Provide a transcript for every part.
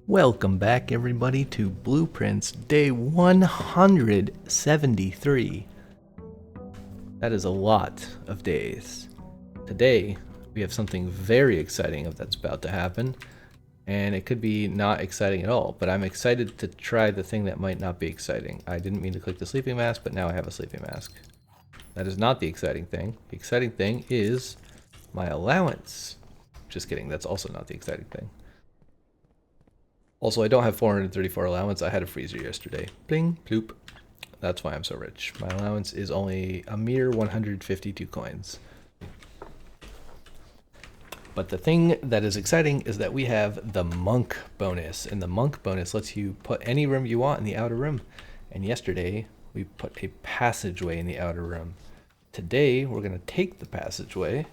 Welcome back, everybody, to Blueprints Day 173. That is a lot of days. Today, we have something very exciting that's about to happen, and it could be not exciting at all, but I'm excited to try the thing that might not be exciting. I didn't mean to click the sleeping mask, but now I have a sleeping mask. That is not the exciting thing. The exciting thing is my allowance. Just kidding, that's also not the exciting thing. Also, I don't have 434 allowance. I had a freezer yesterday. Bling, bloop. That's why I'm so rich. My allowance is only a mere 152 coins. But the thing that is exciting is that we have the monk bonus. And the monk bonus lets you put any room you want in the outer room. And yesterday, we put a passageway in the outer room. Today, we're going to take the passageway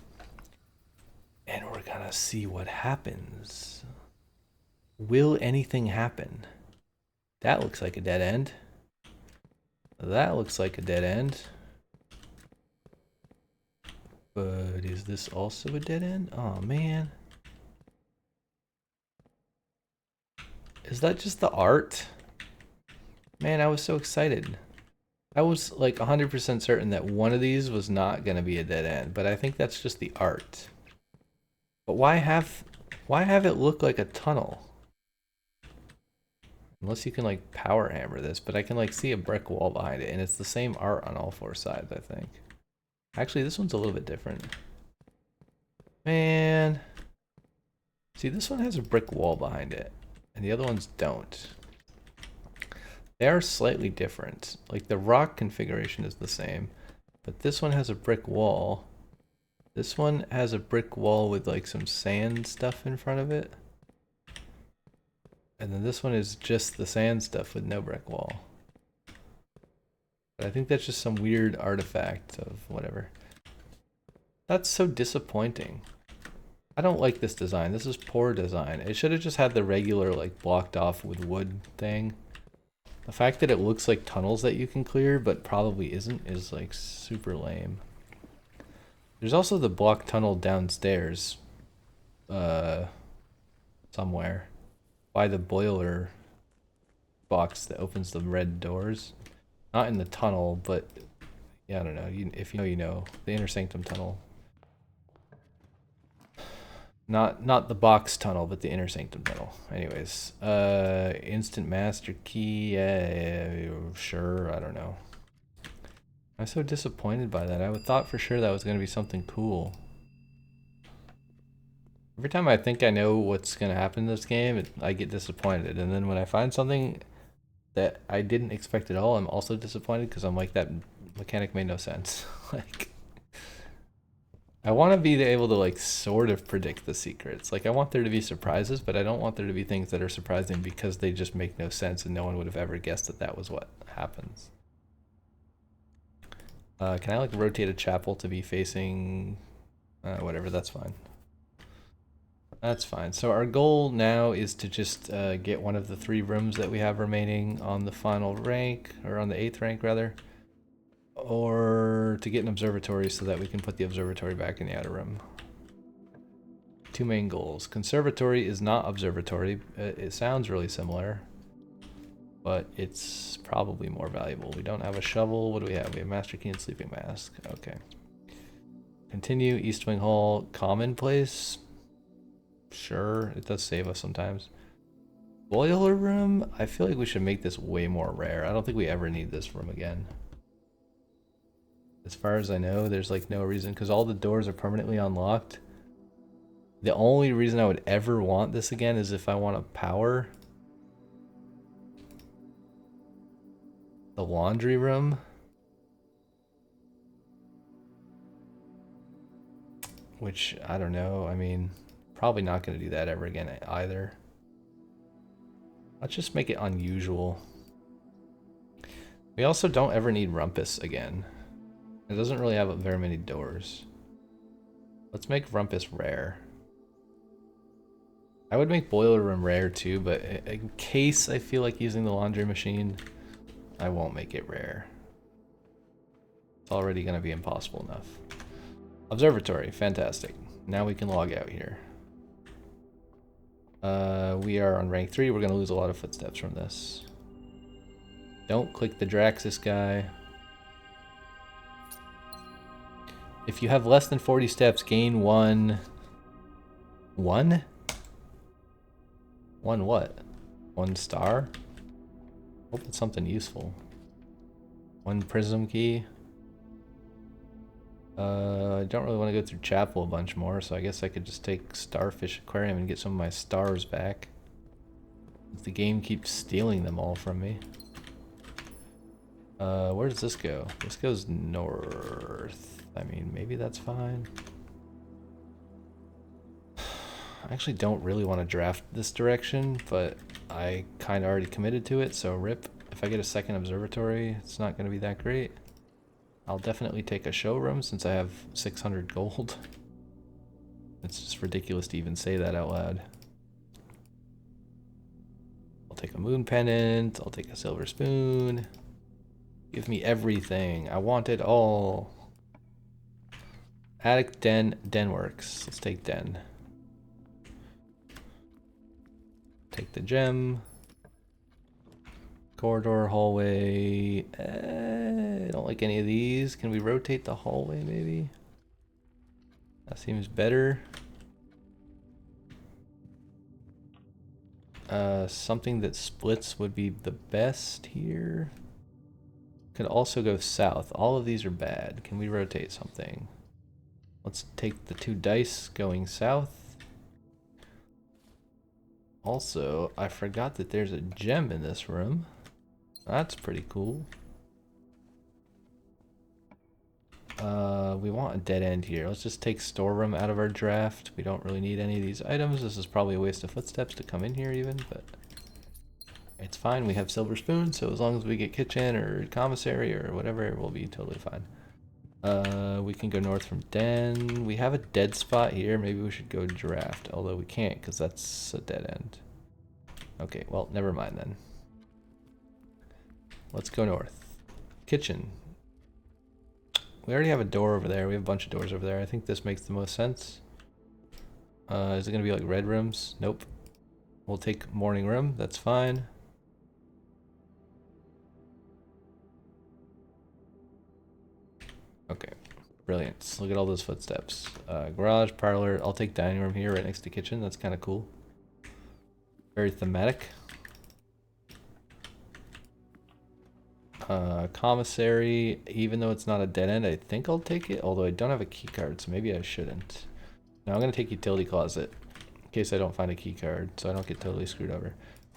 and we're going to see what happens. Will anything happen? That looks like a dead end. That looks like a dead end. But is this also a dead end? Oh man. Is that just the art? Man, I was so excited. I was like 100% certain that one of these was not going to be a dead end, but I think that's just the art. But why have it look like a tunnel? Unless you can like power hammer this, but I can like see a brick wall behind it, and it's the same art on all four sides, I think. Actually, this one's a little bit different. Man. See, this one has a brick wall behind it, and the other ones don't. They are slightly different. Like the rock configuration is the same, but this one has a brick wall. This one has a brick wall with like some sand stuff in front of it. And then this one is just the sand stuff with no brick wall. But I think that's just some weird artifact of whatever. That's so disappointing. I don't like this design. This is poor design. It should have just had the regular like blocked off with wood thing. The fact that it looks like tunnels that you can clear but probably isn't is like super lame. There's also the block tunnel downstairs. Somewhere. By the boiler box that opens the red doors. Not in the tunnel, but yeah, I don't know. If you know, you know. The inner sanctum tunnel. Not the box tunnel, but the inner sanctum tunnel. Anyways, instant master key. Sure, I don't know. I'm so disappointed by that. I thought for sure that was going to be something cool. Every time I think I know what's going to happen in this game, I get disappointed. And then when I find something that I didn't expect at all, I'm also disappointed because I'm like, that mechanic made no sense. Like, I want to be able to like sort of predict the secrets. Like I want there to be surprises, but I don't want there to be things that are surprising because they just make no sense and no one would have ever guessed that that was what happens. Can I like rotate a chapel to be facing whatever? That's fine. That's fine. So our goal now is to just get one of the 3 rooms that we have remaining on the final rank, or on the 8th rank rather, or to get an observatory so that we can put the observatory back in the outer room. 2 main goals. Conservatory is not observatory. It sounds really similar, but it's probably more valuable. We don't have a shovel. What do we have? We have master key and sleeping mask. Okay. Continue. East Wing Hall. Commonplace. Sure, it does save us sometimes. Boiler room? I feel like we should make this way more rare. I don't think we ever need this room again. As far as I know, there's like no reason, because all the doors are permanently unlocked. The only reason I would ever want this again is if I want to power the laundry room. Which, I don't know, I mean, probably not going to do that ever again either. Let's just make it unusual. We also don't ever need Rumpus again. It doesn't really have very many doors. Let's make Rumpus rare. I would make Boiler Room rare too, but in case I feel like using the laundry machine, I won't make it rare. It's already going to be impossible enough. Observatory, fantastic. Now we can log out here. We are on rank 3. We're going to lose a lot of footsteps from this. Don't click the Draxus guy. If you have less than 40 steps, gain one... One? One what? 1 star? Hope it's something useful. 1 prism key. I don't really want to go through chapel a bunch more, so I guess I could just take Starfish Aquarium and get some of my stars back. The game keeps stealing them all from me. Where does this go? This goes north. I mean, maybe that's fine. I actually don't really want to draft this direction, but I kind of already committed to it, so rip. If I get a second observatory, it's not going to be that great. I'll definitely take a showroom since I have 600 gold. It's just ridiculous to even say that out loud. I'll take a moon pendant, I'll take a silver spoon. Give me everything. I want it all. Attic, den, den works. Let's take den. Take the gem. Corridor, hallway. I don't like any of these. Can we rotate the hallway maybe? That seems better. Something that splits would be the best here. Could also go south. All of these are bad. Can we rotate something? Let's take the 2 dice going south. Also, I forgot that there's a gem in this room. That's pretty cool. We want a dead end here. Let's just take storeroom out of our draft. We don't really need any of these items. This is probably a waste of footsteps to come in here even, but it's fine. We have silver spoons, so as long as we get kitchen or commissary or whatever, we'll be totally fine. We can go north from den. We have a dead spot here. Maybe we should go draft, although we can't because that's a dead end. Okay, well, never mind then. Let's go north. Kitchen. We already have a door over there. We have a bunch of doors over there. I think this makes the most sense. Is it going to be like red rooms? Nope. We'll take morning room. That's fine. Okay. Brilliant. Look at all those footsteps. Garage, parlor. I'll take dining room here right next to kitchen. That's kind of cool. Very thematic. Commissary, even though it's not a dead end, I think I'll take it, although I don't have a key card, so maybe I shouldn't. Now I'm going to take utility closet, in case I don't find a key card, so I don't get totally screwed over.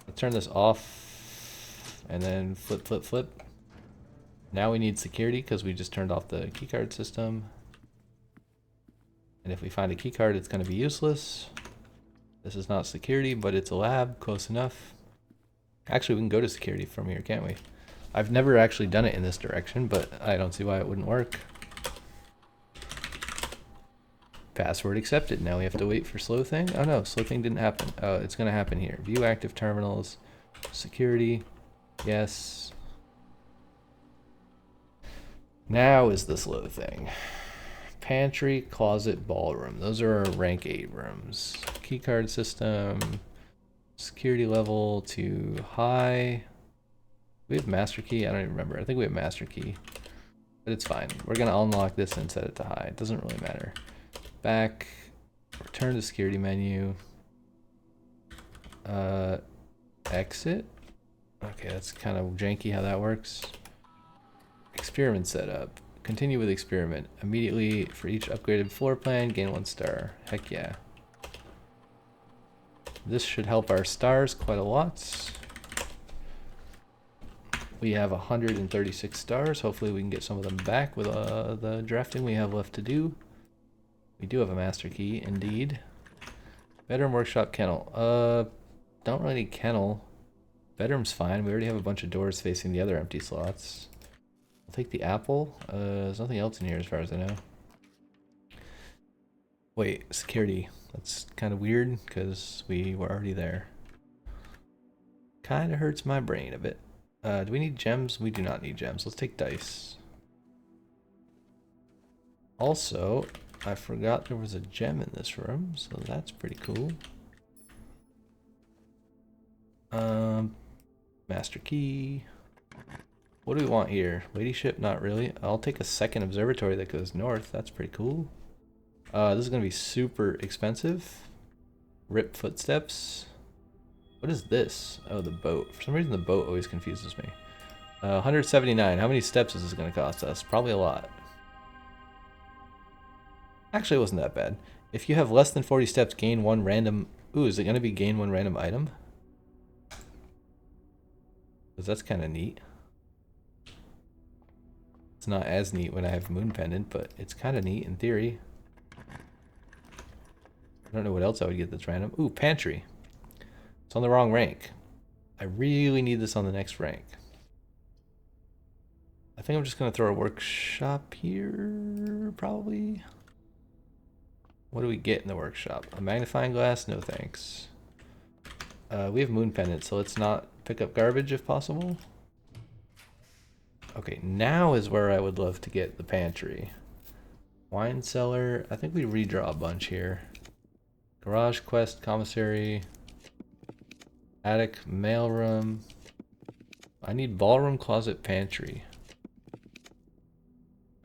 I'll turn this off, and then flip, flip, flip. Now we need security, because we just turned off the key card system. And if we find a key card, it's going to be useless. This is not security, but it's a lab, close enough. Actually, we can go to security from here, can't we? I've never actually done it in this direction, but I don't see why it wouldn't work. Password accepted. Now we have to wait for slow thing. Oh no, slow thing didn't happen. Oh, it's going to happen here. View active terminals. Security. Yes. Now is the slow thing. Pantry, closet, ballroom. Those are our rank 8 rooms. Keycard system. Security level to high. We have master key? I don't even remember. I think we have master key. But it's fine. We're going to unlock this and set it to high. It doesn't really matter. Back. Return to security menu. Exit. Okay, that's kind of janky how that works. Experiment setup. Continue with experiment. Immediately for each upgraded floor plan, gain 1 star. Heck yeah. This should help our stars quite a lot. We have 136 stars. Hopefully we can get some of them back with the drafting we have left to do. We do have a master key, indeed. Bedroom, workshop, kennel. Don't really need kennel. Bedroom's fine. We already have a bunch of doors facing the other empty slots. I'll take the apple. There's nothing else in here as far as I know. Wait, security. That's kind of weird because we were already there. Kind of hurts my brain a bit. Do we need gems? We do not need gems. Let's take dice. Also, I forgot there was a gem in this room, so that's pretty cool. Master key. What do we want here? Ladyship? Not really. I'll take a second observatory that goes north. That's pretty cool. This is gonna be super expensive. Rip footsteps. What is this? Oh, the boat. For some reason, the boat always confuses me. 179. How many steps is this gonna cost us? Probably a lot. Actually, it wasn't that bad. If you have less than 40 steps, gain one random... Ooh, is it gonna be gain one random item? Because that's kind of neat. It's not as neat when I have Moon Pendant, but it's kind of neat in theory. I don't know what else I would get that's random. Ooh, Pantry. It's on the wrong rank. I really need this on the next rank. I think I'm just going to throw a workshop here, probably. What do we get in the workshop? A magnifying glass? No thanks. We have Moon Pendant, so let's not pick up garbage if possible. Okay, now is where I would love to get the pantry. Wine cellar. I think we redraw a bunch here. Garage quest, commissary, attic, mailroom. I need ballroom, closet, pantry.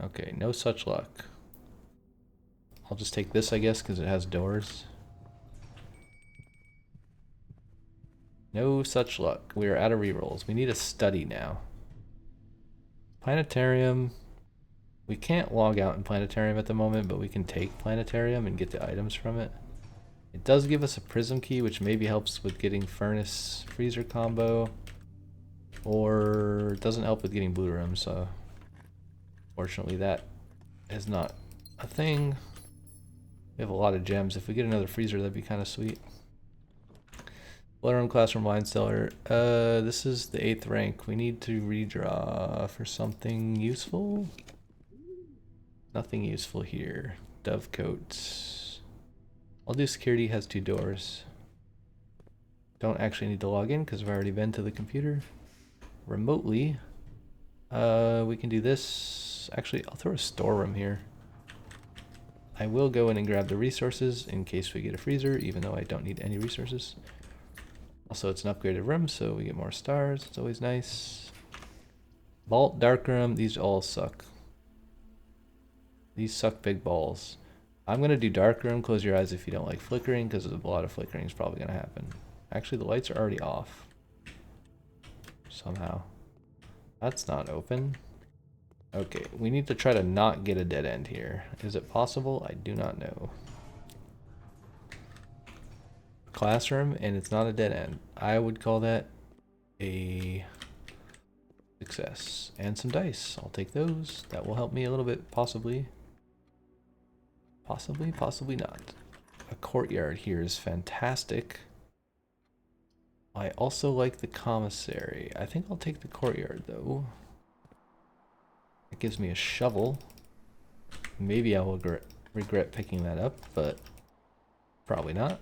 Okay, no such luck. I'll just take this, I guess, because it has doors. No such luck. We are out of rerolls. We need a study now. Planetarium. We can't log out in Planetarium at the moment, but we can take Planetarium and get the items from it. It does give us a prism key, which maybe helps with getting furnace freezer combo. Or it doesn't help with getting blue room, so fortunately that is not a thing. We have a lot of gems. If we get another freezer, that'd be kind of sweet. Bloodroom, classroom, wine cellar. This is the 8th rank. We need to redraw for something useful. Nothing useful here. Dovecoats. I'll do security, has 2 doors. Don't actually need to log in because I've already been to the computer. Remotely. We can do this. Actually, I'll throw a storeroom here. I will go in and grab the resources in case we get a freezer, even though I don't need any resources. Also, it's an upgraded room, so we get more stars. It's always nice. Vault, darkroom, these all suck. These suck big balls. I'm going to do darkroom, close your eyes if you don't like flickering, because a lot of flickering is probably going to happen. Actually, the lights are already off. Somehow. That's not open. Okay, we need to try to not get a dead end here. Is it possible? I do not know. Classroom, and it's not a dead end. I would call that a success. And some dice. I'll take those. That will help me a little bit, possibly. Possibly, possibly not. A courtyard here is fantastic. I also like the commissary. I think I'll take the courtyard, though. It gives me a shovel. Maybe I will regret picking that up, but probably not.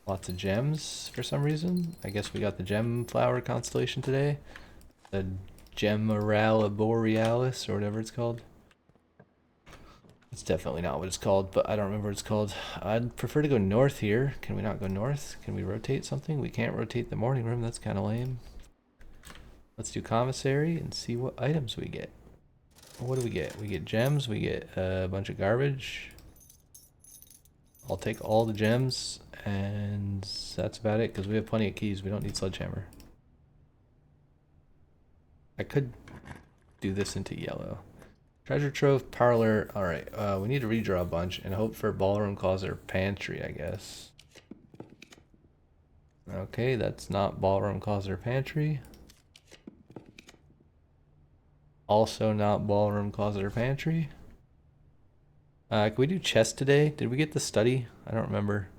Lots of gems for some reason. I guess we got the gem flower constellation today. The Gemorala Borealis, or whatever it's called. It's definitely not what it's called, but I don't remember what it's called. I'd prefer to go north here. Can we not go north? Can we rotate something? We can't rotate the morning room. That's kind of lame. Let's do commissary and see what items we get. What do we get? We get gems. We get a bunch of garbage. I'll take all the gems, and that's about it, because we have plenty of keys. We don't need sledgehammer. I could do this into yellow. Treasure trove, parlor. Alright, we need to redraw a bunch and hope for ballroom, closet, or pantry, I guess. Okay, that's not ballroom, closet, or pantry. Also not ballroom, closet, or pantry. Can we do chest today? Did we get the study? I don't remember.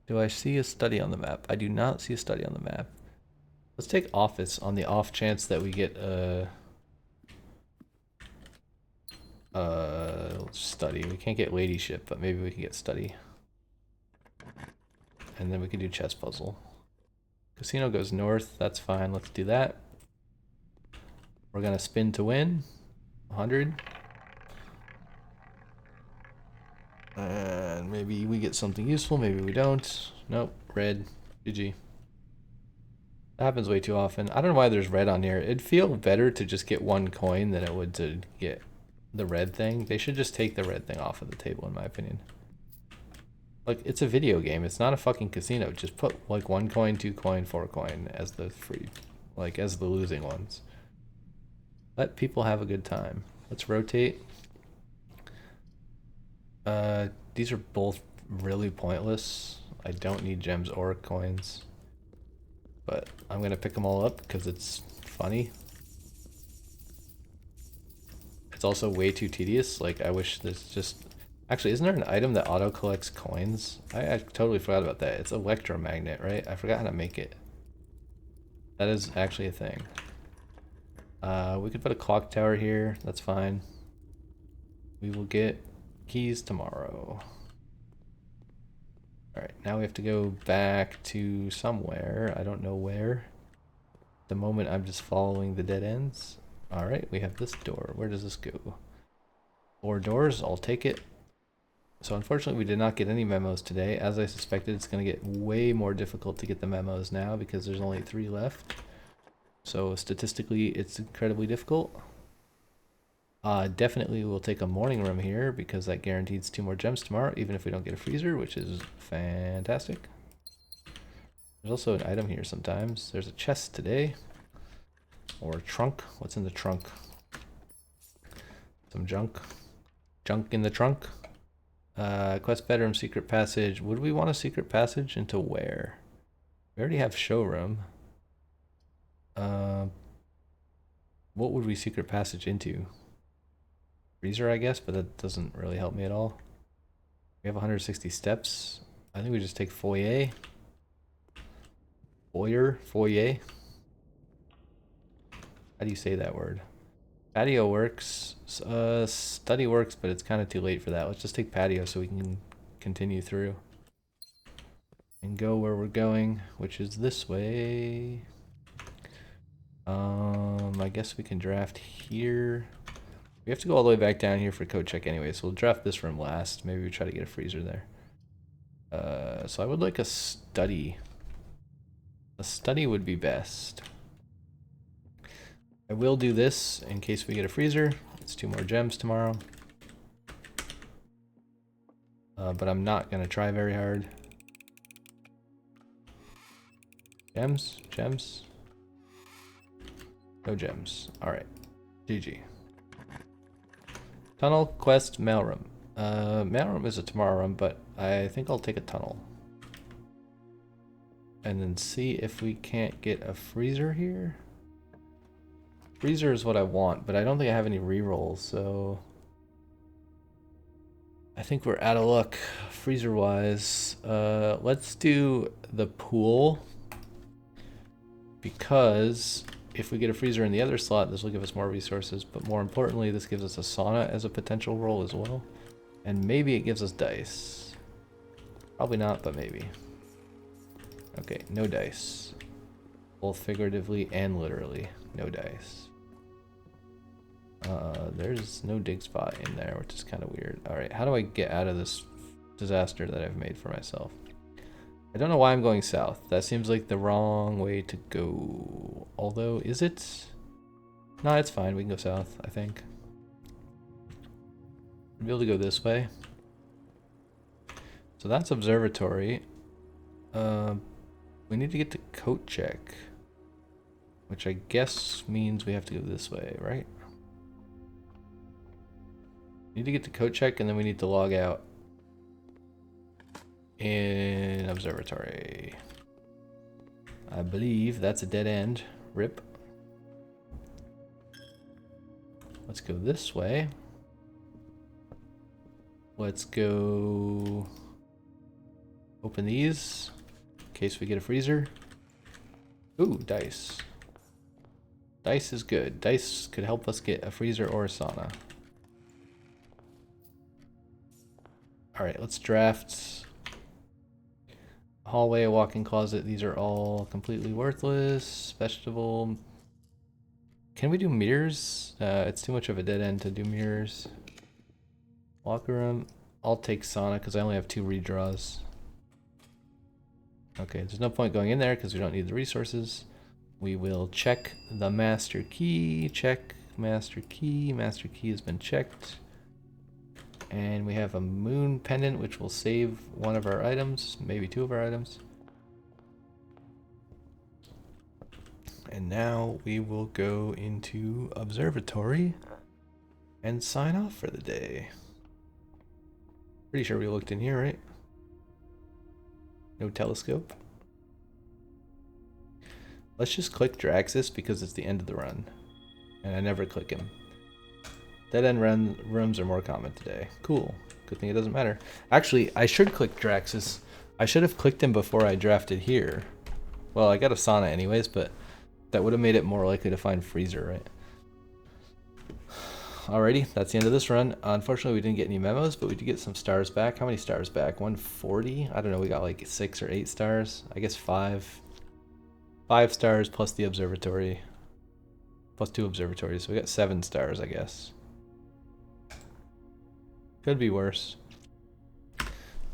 Do I see a study on the map? I do not see a study on the map. Let's take office on the off chance that we get study. We can't get ladyship, but maybe we can get study. And then we can do chess puzzle. Casino goes north. That's fine. Let's do that. We're gonna spin to win. 100. And maybe we get something useful, maybe we don't. Nope, red. GG. That happens way too often. I don't know why there's red on here. It'd feel better to just get one coin than it would to get the red thing. They should just take the red thing off of the table, in my opinion. Like, it's a video game. It's not a fucking casino. Just put, like, 1 coin, 2 coin, 4 coin as the free, like, as the losing ones. Let people have a good time. Let's rotate. These are both really pointless. I don't need gems or coins. But I'm gonna pick them all up because it's funny. It's also way too tedious. Like, I wish there's just... Actually, isn't there an item that auto collects coins? I totally forgot about that. It's electromagnet, right? I forgot how to make it. That is actually a thing. We could put a clock tower here. That's fine. We will get keys tomorrow. Alright, now we have to go back to somewhere. I don't know where. At the moment, I'm just following the dead ends. Alright, we have this door. Where does this go? 4 doors. I'll take it. So unfortunately, we did not get any memos today. As I suspected, it's going to get way more difficult to get the memos now because there's only 3 left. So statistically, it's incredibly difficult. Definitely we'll take a morning room here because that guarantees 2 more gems tomorrow, even if we don't get a freezer, which is fantastic. There's also an item here sometimes. There's a chest today. Or a trunk. What's in the trunk? Some junk. Junk in the trunk. Quest bedroom, secret passage. Would we want a secret passage into where? We already have showroom. What would we secret passage into? Freezer, I guess, but that doesn't really help me at all. We have 160 steps. I think we just take foyer. Foyer. How do you say that word? Patio works. Study works, but it's kind of too late for that. Let's just take patio so we can continue through. And go where we're going, which is this way. I guess we can draft here. We have to go all the way back down here for code check anyway, so we'll draft this room last. Maybe we try to get a freezer there. So I would like a study. A study would be best. I will do this in case we get a freezer. It's 2 more gems tomorrow. But I'm not going to try very hard. Gems? Gems? No gems. Alright. GG. Tunnel, quest, mailroom. Mailroom is a tomorrow room, but I think I'll take a tunnel. And then see if we can't get a freezer here. Freezer is what I want, but I don't think I have any rerolls, so... I think we're out of luck, freezer-wise. Let's do the pool. Because if we get a freezer in the other slot, this will give us more resources, but more importantly, this gives us a sauna as a potential roll as well. And maybe it gives us dice. Probably not, but maybe. Okay, no dice. Both figuratively and literally, no dice. There's no dig spot in there, which is kind of weird. Alright, how do I get out of this disaster that I've made for myself? I don't know why I'm going south. That seems like the wrong way to go. Although, is it? No, it's fine. We can go south, I think. We'll be able to go this way. So that's observatory. We need to get to coat check. Which I guess means we have to go this way, right? We need to get to coat check and then we need to log out. In observatory. I believe that's a dead end. RIP. Let's go this way. Let's go open these in case we get a freezer. Ooh, dice. Dice is good. Dice could help us get a freezer or a sauna. Alright, let's draft hallway, a walk-in closet. These are all completely worthless. Vegetable. Can we do mirrors? It's too much of a dead end to do mirrors. Locker room. I'll take sauna because I only have 2 redraws. Okay, there's no point going in there because we don't need the resources. We will check the master key. Check master key. Master key has been checked. And we have a moon pendant, which will save one of our items, maybe two of our items. And now we will go into observatory and sign off for the day. Pretty sure we looked in here, right? No telescope. Let's just click Draxus because it's the end of the run. And I never click him. Dead-end rooms are more common today. Cool. Good thing it doesn't matter. Actually, I should click Draxus. I should have clicked him before I drafted here. Well, I got a sauna anyways, but that would have made it more likely to find freezer, right? Alrighty, that's the end of this run. Unfortunately, we didn't get any memos, but we did get some stars back. How many stars back? 140? I don't know, we got like 6 or 8 stars. I guess 5. 5 stars plus the observatory. Plus 2 observatories, so we got 7 stars, I guess. Could be worse.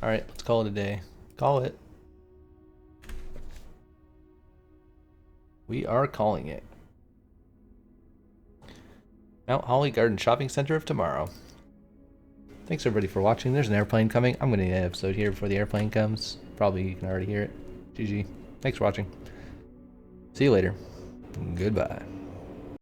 Alright, let's call it a day. Call it. We are calling it. Mount Holly Garden Shopping Center of tomorrow. Thanks everybody for watching. There's an airplane coming. I'm going to end the episode here before the airplane comes. Probably you can already hear it. GG. Thanks for watching. See you later. Goodbye.